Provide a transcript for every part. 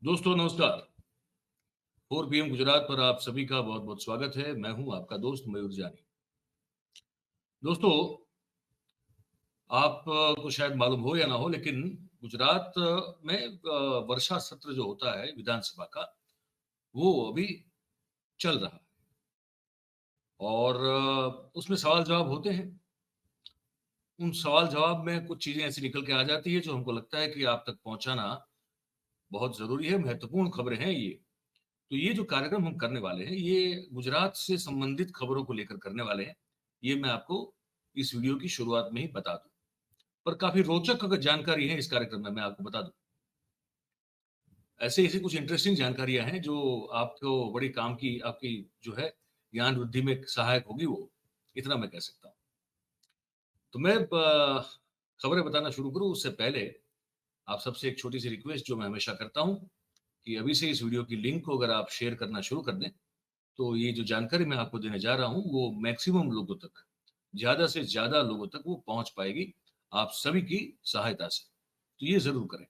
दोस्तों नमस्कार। 4 PM गुजरात पर आप सभी का बहुत बहुत स्वागत है। मैं हूं आपका दोस्त मयूर जानी। दोस्तों, आपको शायद मालूम हो या ना हो, लेकिन गुजरात में वर्षा सत्र जो होता है विधानसभा का, वो अभी चल रहा है। और उसमें सवाल जवाब होते हैं। उन सवाल जवाब में कुछ चीजें ऐसी निकल के आ जाती है जो हमको लगता है कि आप तक पहुंचाना बहुत जरूरी है। महत्वपूर्ण खबरें हैं ये। तो ये जो कार्यक्रम हम करने वाले हैं, ये गुजरात से संबंधित खबरों को लेकर करने वाले हैं। ये मैं आपको इस वीडियो की शुरुआत में ही बता दूं। पर काफी रोचक अगर जानकारी है इस कार्यक्रम में, मैं आपको बता दूं। ऐसे ऐसी कुछ इंटरेस्टिंग जानकारियां हैं जो आपको बड़ी काम की, आपकी जो है ज्ञान वृद्धि में सहायक होगी। वो इतना मैं कह सकता हूँ। तो मैं खबरें बताना शुरू करूं उससे पहले आप सबसे एक छोटी सी रिक्वेस्ट जो मैं हमेशा करता हूं, कि अभी से इस वीडियो की लिंक को अगर आप शेयर करना शुरू कर दें, तो ये जो जानकारी मैं आपको देने जा रहा हूँ वो मैक्सिमम लोगों तक, ज्यादा से ज्यादा लोगों तक वो पहुंच पाएगी, आप सभी की सहायता से। तो ये जरूर करें।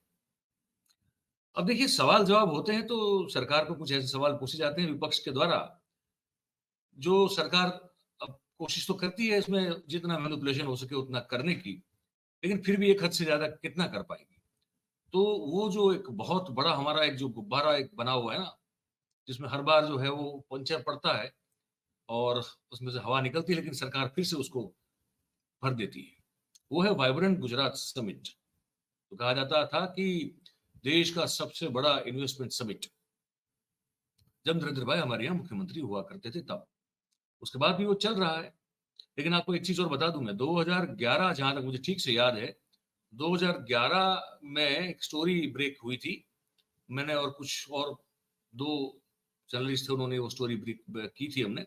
अब देखिए, सवाल जवाब होते हैं तो सरकार को कुछ ऐसे सवाल पूछे जाते हैं विपक्ष के द्वारा, जो सरकार अब कोशिश तो करती है इसमें जितना मैनिपुलेशन हो सके उतना करने की, लेकिन फिर भी एक हद से ज्यादा कितना कर पाएगी। तो वो जो एक बहुत बड़ा हमारा एक जो गुब्बारा एक बना हुआ है ना, जिसमें हर बार जो है वो पंचर पड़ता है और उसमें से हवा निकलती है, लेकिन सरकार फिर से उसको भर देती है। वो है वाइब्रेंट गुजरात समिट। तो कहा जाता था कि देश का सबसे बड़ा इन्वेस्टमेंट समिट, जब नरेंद्र भाई हमारे यहाँ मुख्यमंत्री हुआ करते थे तब। उसके बाद भी वो चल रहा है। लेकिन आपको एक चीज और बता दूं, मैं 2011, जहां तक मुझे ठीक से याद है, 2011 में एक स्टोरी ब्रेक हुई थी। मैंने और कुछ और दो जर्नलिस्ट थे, उन्होंने वो स्टोरी ब्रेक की थी हमने,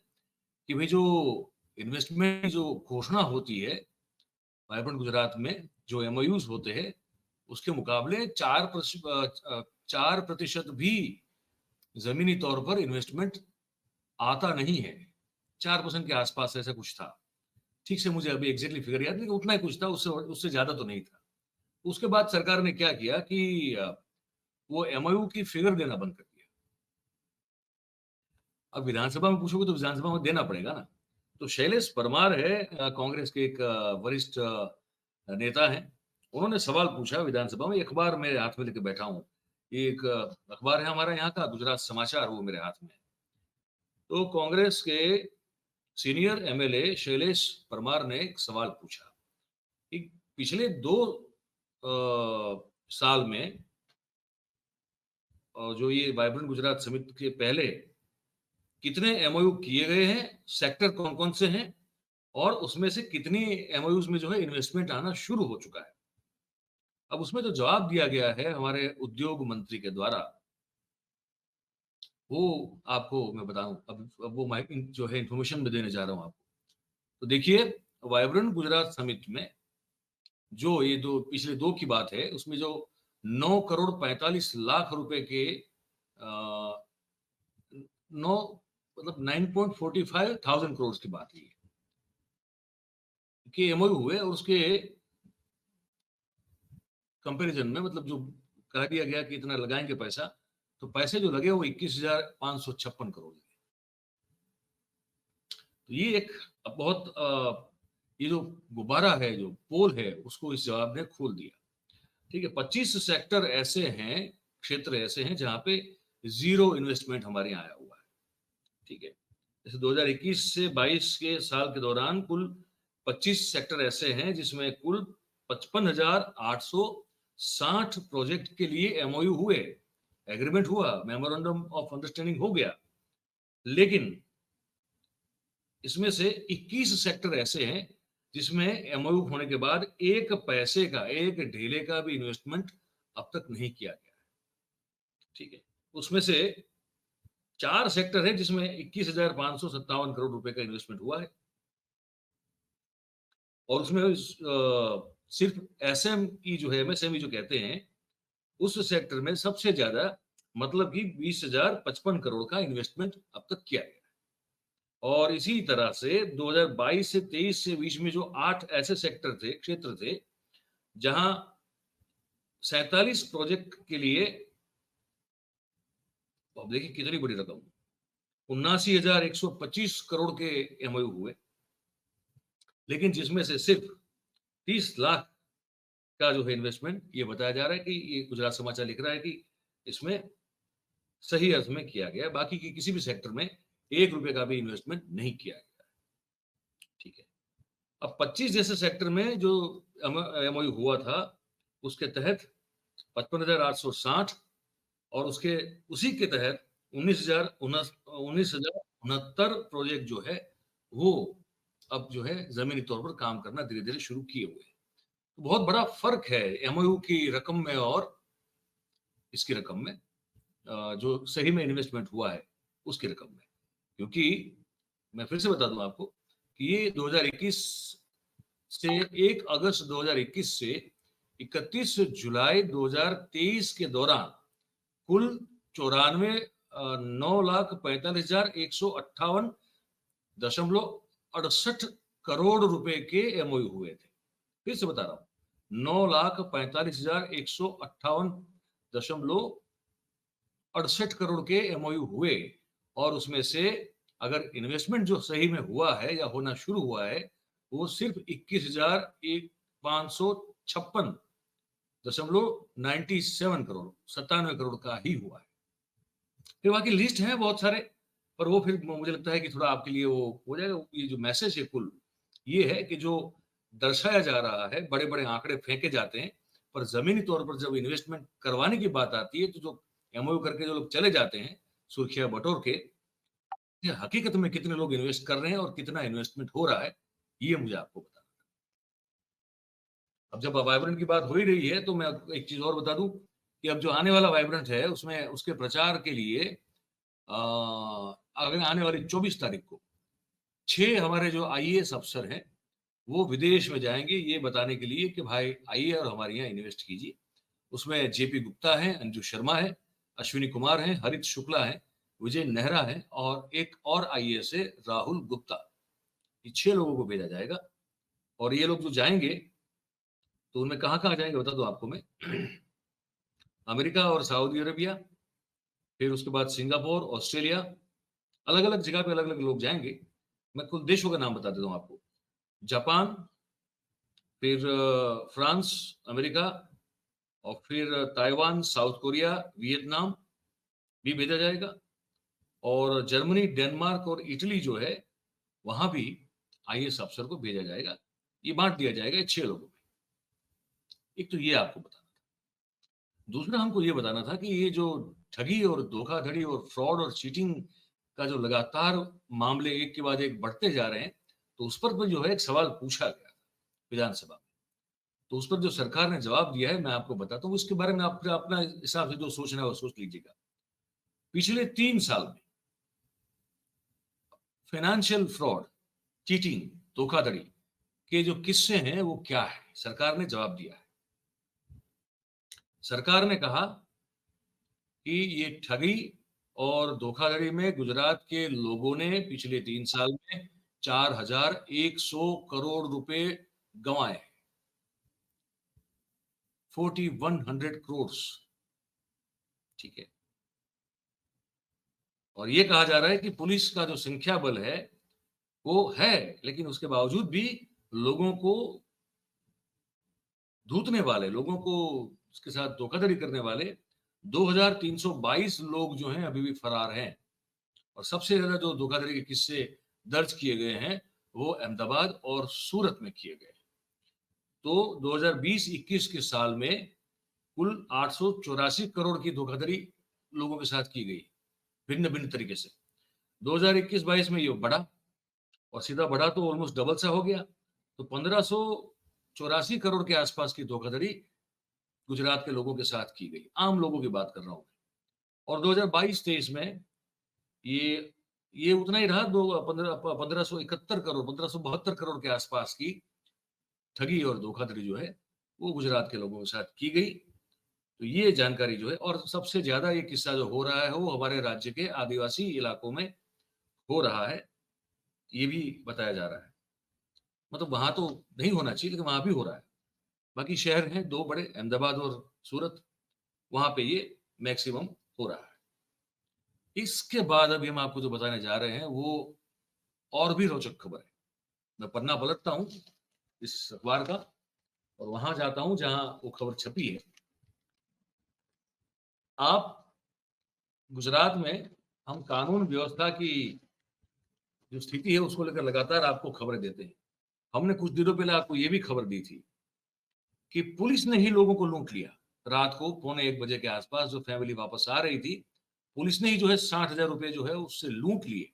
कि भाई जो इन्वेस्टमेंट जो घोषणा होती है वाइब्रेंट गुजरात में, जो एमओयूज होते हैं, उसके मुकाबले 4% भी जमीनी तौर पर इन्वेस्टमेंट आता नहीं है। 4% के आसपास ऐसा कुछ था। ठीक से मुझे अभी एग्जैक्टली फिगर याद नहीं, उतना ही कुछ था, उससे उससे ज्यादा तो नहीं था। उसके बाद सरकार ने क्या किया कि वो एमओयू की फिगर देना बंद कर दिया। अब विधानसभा में पूछोगे तो विधानसभा में देना पड़ेगा ना। तो शैलेश परमार है, कांग्रेस के एक वरिष्ठ नेता हैं। उन्होंने सवाल पूछा विधानसभा में। अखबार मेरे हाथ में लेके बैठा हूँ, एक अखबार है हमारा यहाँ का गुजरात समाचार, वो मेरे हाथ में है। तो कांग्रेस के सीनियर एमएलए शैलेश परमार ने एक सवाल पूछा कि पिछले 2 साल में, जो ये वाइब्रेंट गुजरात समिट के पहले, कितने एमओयू किए गए हैं, सेक्टर कौन कौन से हैं, और उसमें से कितनी एमओयूज में जो है इन्वेस्टमेंट आना शुरू हो चुका है। अब उसमें जो जवाब दिया गया है हमारे उद्योग मंत्री के द्वारा, वो आपको मैं बताऊं। अब वो जो है इंफॉर्मेशन में देने जा रहा हूं आपको। तो देखिए, वाइब्रेंट गुजरात समिट में जो ये दो पिछले दो की बात है, उसमें जो 9 करोड़ 45 लाख रुपए के, 9 मतलब 9.45 थाउजेंड करोड़ की बात है कि एमओयू हुए, और उसके कंपैरिजन में, मतलब जो कह दिया गया कि इतना लगाएंगे पैसा, तो पैसे जो लगे वो 21,556 करोड़ लगे। तो ये एक बहुत ये जो गुब्बारा है, जो पोल है, उसको इस जवाब ने खोल दिया। ठीक है, 25 सेक्टर ऐसे हैं, क्षेत्र ऐसे हैं जहां पे जीरो इन्वेस्टमेंट हमारे यहाँ आया हुआ है। ठीक है, जैसे 2021 से 22 के साल के दौरान कुल 25 सेक्टर ऐसे हैं जिसमें कुल 55,860 प्रोजेक्ट के लिए एमओयू हुए, एग्रीमेंट हुआ, मेमोरेंडम ऑफ अंडरस्टैंडिंग हो गया। लेकिन इसमें से 21 सेक्टर ऐसे हैं जिसमें एमओयू होने के बाद एक पैसे का, एक ढेले का भी इन्वेस्टमेंट अब तक नहीं किया गया है। ठीक है, उसमें से 4 सेक्टर है जिसमें 21,557 करोड़ रुपए का इन्वेस्टमेंट हुआ है। और उसमें सिर्फ एसएमई जो है, एमएसएमई जो कहते हैं, उस सेक्टर में सबसे ज्यादा, मतलब कि 20,055 करोड़ का इन्वेस्टमेंट अब तक किया गया। और इसी तरह से 2022 से 23 से बीच में जो 8 ऐसे सेक्टर थे, क्षेत्र थे, जहां 47 प्रोजेक्ट के लिए अब देखिए कितनी बड़ी रकम, 79,125 करोड़ के एमओयू हुए, लेकिन जिसमें से सिर्फ 30 लाख का जो है इन्वेस्टमेंट, ये बताया जा रहा है कि ये गुजरात समाचार लिख रहा है कि इसमें सही अर्थ में किया गया, बाकी की किसी भी सेक्टर में 1 रुपए का भी इन्वेस्टमेंट नहीं किया गया। ठीक है। अब 25 जैसे सेक्टर में जो एमओयू हुआ था, उसके तहत 55,860, और उसके उसी के तहत 19,069 प्रोजेक्ट जो है वो अब जो है जमीनी तौर पर काम करना धीरे-धीरे शुरू किए हुए हैं। तो बहुत बड़ा फ़र्क है एमओयू की रकम में और इसकी रकम में, जो सही में इन्वेस्टमेंट हुआ है उसकी रकम में। क्योंकि मैं फिर से बता दूँ आपको कि ये 2021 से 1 अगस्त 2021 से 31 जुलाई 2023 के दौरान कुल 9,45,158.68 करोड़ रुपए के एमओयू हुए थे। फिर से बता रहा हूँ, 9,45,158.68 करोड़ के एमओयू हुए, और उसमें से अगर इन्वेस्टमेंट जो सही में हुआ है या होना शुरू हुआ है, वो सिर्फ 21,597 करोड़, 97 करोड़ का ही हुआ है। फिर बाकी लिस्ट है बहुत सारे, पर वो फिर मुझे लगता है कि थोड़ा आपके लिए वो हो जाएगा। ये जो मैसेज है कुल, ये है कि जो दर्शाया जा रहा है, बड़े-बड़े आंकड़े फेंके जाते हैं, पर ज़मीनी तौर पर जब इन्वेस्टमेंट करवाने की बात आती है, तो जो एमओयू करके जो लोग चले जाते हैं, सुर्खियाँ बटोर के, ये हकीकत में कितने लोग इन्वेस्ट कर रहे हैं और कितना इन्वेस्टमेंट हो रहा है, ये मुझे आपको बताना है। अब जब वाइब्रेंट की बात हो ही रही है, तो मैं आपको एक चीज़ और बता दूँ कि अब जो आने वाला वाइब्रेंट है, उसमें उसके प्रचार के लिए अगर आने वाली 24 तारीख को 6 हमारे जो आईएएस अफ़सर हैं, वो विदेश में जाएँगे ये बताने के लिए कि भाई आइए और हमारे यहाँ इन्वेस्ट कीजिए। उसमें जेपी गुप्ता हैं, अंजू शर्मा है, अश्विनी कुमार हैं, हरित शुक्ला हैं, विजय नेहरा हैं, और एक और आईएएस है राहुल गुप्ता। ये 6 लोगों को भेजा जाएगा, और ये लोग जो जाएँगे, तो उनमें कहाँ-कहाँ जाएँगे बता दूँ आपको मैं। अमेरिका और सऊदी अरेबिया, फिर उसके बाद सिंगापुर, ऑस्ट्रेलिया, अलग-अलग जगह पे अलग-अलग लोग जाएँगे। मैं कुछ देशों का नाम बता देता हूँ आपको। जापान, फिर फ्रांस, अमेरिका, और फिर ताइवान, साउथ कोरिया, वियतनाम भी भेजा जाएगा, और जर्मनी, डेनमार्क और इटली जो है, वहाँ भी आईएएस अफ़सर को भेजा जाएगा। ये बाँट दिया जाएगा ये 6 लोगों में। एक तो ये आपको बताना था। दूसरा हमको ये बताना था कि ये जो ठगी और धोखाधड़ी और फ्रॉड और चीटिंग का जो लगातार मामले एक के बाद एक बढ़ते जा रहे हैं, तो उस पर भी जो है एक सवाल पूछा गया था विधानसभा में। तो उस पर जो सरकार ने जवाब दिया है, मैं आपको बताता हूँ, उसके बारे में आप फिर अपना हिसाब से जो सोचना है वो सोच लीजिएगा। पिछले 3 साल में फाइनेंशियल फ्रॉड, चीटिंग, धोखाधड़ी के जो किस्से हैं वो क्या है? सरकार ने जवाब दिया है। सरकार ने कहा कि ये ठगी और धोखाधड़ी में गुजरात के लोगों ने पिछले 3 साल में 4,100 करोड़ रुपए गँवाए हैं। 4100 crores, ठीक है। और ये कहा जा रहा है कि पुलिस का जो संख्या बल है, वो है, लेकिन उसके बावजूद भी लोगों को धूतने वाले, लोगों को उसके साथ धोखाधड़ी करने वाले 2,322 लोग जो हैं अभी भी फरार हैं। और सबसे ज़्यादा जो धोखाधड़ी के किस्से दर्ज किए गए हैं, वो अहमदाबाद और सूरत में किए गए। तो 2020-21 के साल में कुल 884 करोड़ की धोखाधड़ी लोगों के साथ की गई, भिन्न-भिन्न तरीके से। 2021-22 में ये बढ़ा, और सीधा बढ़ा तो ऑलमोस्ट डबल सा हो गया। तो 1584 करोड़ के आसपास की धोखाधड़ी गुजरात के लोगों के साथ की गई। आम लोगों की बात कर रहा हूँ। और 2022-23 में ये ये उतना ही रहा, 1571 करोड़, 1572 करोड़ के आसपास की ठगी और धोखाधड़ी जो है, वो गुजरात के लोगों के साथ की गई। तो ये जानकारी जो है, और सबसे ज़्यादा ये किस्सा जो हो रहा है, वो हमारे राज्य के आदिवासी इलाकों में हो रहा है, ये भी बताया जा रहा है। मतलब वहाँ तो नहीं होना चाहिए, लेकिन वहाँ भी हो रहा है। बाकी शहर हैं 2 बड़े, अहमदाबाद और सूरत, वहाँ पे ये मैक्सिमम हो रहा है। इसके बाद अभी हम आपको जो बताने जा रहे हैं वो और भी रोचक खबर है। मैं पन्ना पलटता हूँ इस अखबार का और वहां जाता हूं जहां वो खबर छपी है। आप गुजरात में हम कानून व्यवस्था की जो स्थिति है उसको लेकर लगातार आपको खबरें देते हैं। हमने कुछ दिनों पहले आपको ये भी खबर दी थी कि पुलिस ने ही लोगों को लूट लिया। रात को 12:45 के आसपास जो फैमिली वापस आ रही थी, पुलिस ने ही जो है 60,000 रुपए जो है उससे लूट लिए।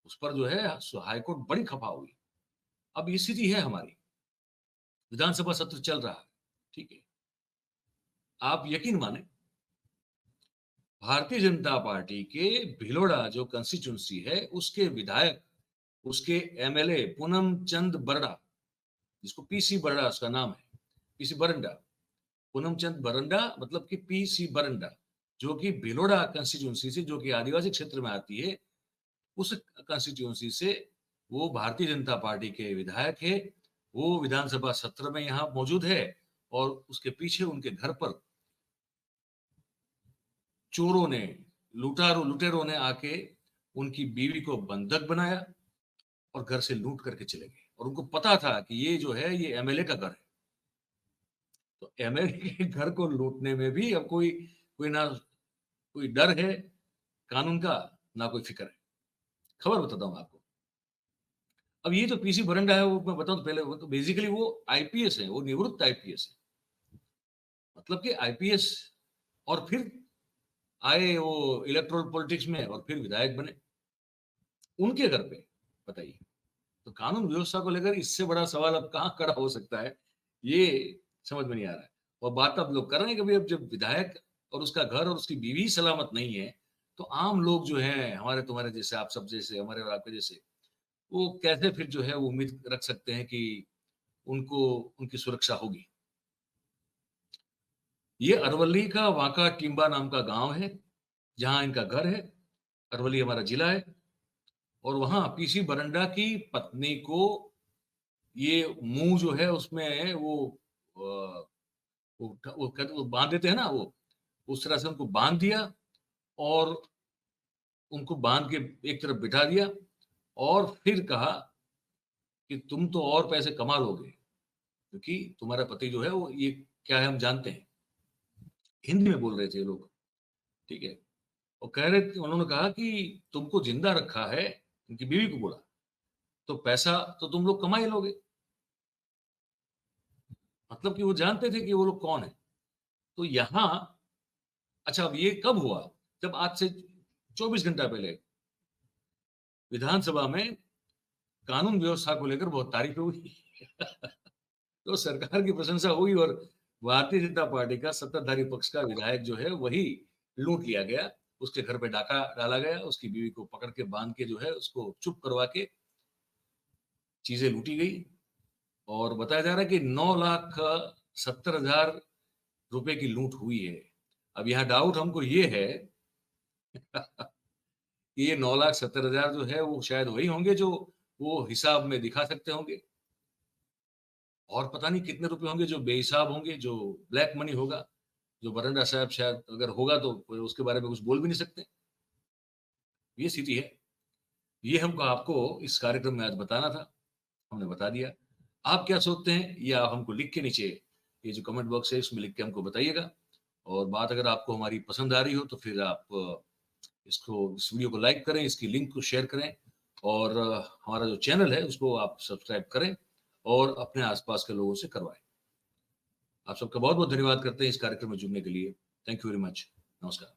उस पर जो है हाईकोर्ट बड़ी खफा हुई। अब ये स्थिति है हमारी, विधानसभा सत्र चल रहा है, ठीक है। आप यकीन माने, भारतीय जनता पार्टी के भिलोड़ा जो कंस्टिट्यूंसी है उसके विधायक, उसके एमएलए पूनम चंद बरड़ा, जिसको पीसी बरड़ा उसका नाम है, पीसी बरंडा, पूनम चंद बरंडा मतलब कि पीसी बरंडा, जो कि भिलोड़ा कंस्टिट्यूंसी से, जो कि आदिवासी क्षेत्र में आती है, उस कंस्टिट्यूंसी से वो भारतीय जनता पार्टी के विधायक है। वो विधानसभा सत्र में यहाँ मौजूद है और उसके पीछे उनके घर पर चोरों ने, लुटेरों ने आके उनकी बीवी को बंधक बनाया और घर से लूट करके चले गए। और उनको पता था कि ये जो है ये एमएलए का घर है। तो एमएलए के घर को लूटने में भी अब कोई कोई ना कोई डर है कानून का, ना कोई फिक्र है। खबर बताता हूँ आपको। अब ये जो पीसी बरंडा है, वो मैं बताऊं तो पहले, वो तो बेसिकली वो आईपीएस है, वो निवृत्त आईपीएस है। मतलब कि आईपीएस, और फिर आए वो इलेक्टोरल पॉलिटिक्स में और फिर विधायक बने। उनके घर पे बताइए, तो कानून व्यवस्था को लेकर इससे बड़ा सवाल अब कहाँ खड़ा हो सकता है, ये समझ में नहीं आ रहा है। और बात अब लोग कर रहे हैं कि भाई अब जब विधायक और उसका घर और उसकी बीवी सलामत नहीं है, तो आम लोग जो हैं, हमारे तुम्हारे जैसे, आप सब जैसे, हमारे और आपके जैसे, वो कैसे फिर जो है वो उम्मीद रख सकते हैं कि उनको उनकी सुरक्षा होगी। ये अरवली का वाका टिम्बा नाम का गांव है जहां इनका घर है। अरवली हमारा जिला है। और वहां पीसी बरंडा की पत्नी को ये मुंह जो है उसमें वो बांध देते हैं ना, वो उस तरह से उनको बांध दिया और उनको बांध के एक तरफ बिठा दिया और फिर कहा कि तुम तो और पैसे कमा लोगे, क्योंकि तुम्हारा पति जो है वो ये क्या है हम जानते हैं। हिंदी में बोल रहे थे ये लोग, ठीक है। और कह रहे थे, उन्होंने कहा कि तुमको जिंदा रखा है, उनकी बीवी को बोला, तो पैसा तो तुम लोग कमा ही लोगे। मतलब कि वो जानते थे कि वो लोग कौन है। तो यहां, अच्छा अब ये कब हुआ, जब आज से 24 घंटा पहले विधानसभा में कानून व्यवस्था को लेकर बहुत तारीफ हुई। तो सरकार की प्रशंसा हुई और भारतीय जनता पार्टी का सत्ताधारी पक्ष का विधायक जो है वही लूट लिया गया। उसके घर पे डाका डाला गया, उसकी बीवी को पकड़ के बांध के जो है उसको चुप करवा के चीजें लूटी गई। और बताया जा रहा है कि 9,70,000 रुपए की लूट हुई है। अब यहाँ डाउट हमको ये है कि ये 9,70,000 जो है वो शायद वही होंगे जो वो हिसाब में दिखा सकते होंगे, और पता नहीं कितने रुपए होंगे जो बेहिसाब होंगे, जो ब्लैक मनी होगा, जो बरंडा साहब शायद अगर होगा तो उसके बारे में कुछ बोल भी नहीं सकते। ये स्थिति है। ये हमको आपको इस कार्यक्रम में आज बताना था, हमने बता दिया। आप क्या सोचते हैं ये आप हमको लिख के नीचे, ये जो कमेंट बॉक्स है इसमें लिख के हमको बताइएगा। और बात अगर आपको हमारी पसंद आ रही हो तो फिर आप इस वीडियो को लाइक करें, इसकी लिंक को शेयर करें, और हमारा जो चैनल है उसको आप सब्सक्राइब करें और अपने आसपास के लोगों से करवाएं। आप सबका बहुत बहुत धन्यवाद करते हैं इस कार्यक्रम में जुड़ने के लिए। Thank you very much. नमस्कार।